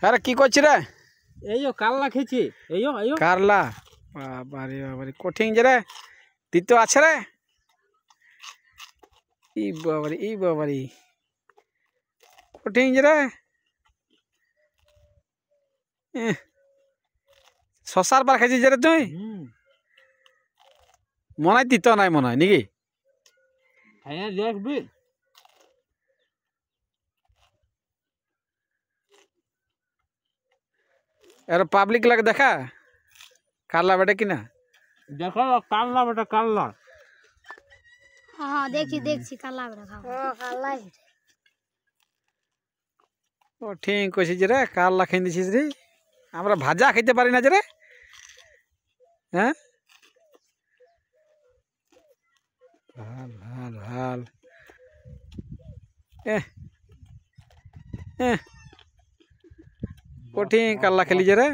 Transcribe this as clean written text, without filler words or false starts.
আরে কি করছিস রে? এই কাল্লা খেয়েছি। এই কারলা, বাবারে বাবারে কঠিন যে রে। তিতো আছে রে। ই বাবারে কঠিন যে রে। শশার বার খাইছিস যে রে তুই? মনে হয় তিতো নাই মনে হয় নাকি? হ্যাঁ দেখবি। এর পাবলিক লাগে দেখা কারলা বেটা কিনা দেখো কাল্লা বেটা কাল্লা। हाँ देखी देखी काला बेटा खाओ काला ही ও ঠিক কইছিস রে কারলা খাই দিছিস রে। আমরা ভাজা খাইতে পারি না যে রে। হ্যাঁ ভাল ভাল ভাল। কঠিন কারলা খেলি যে রে।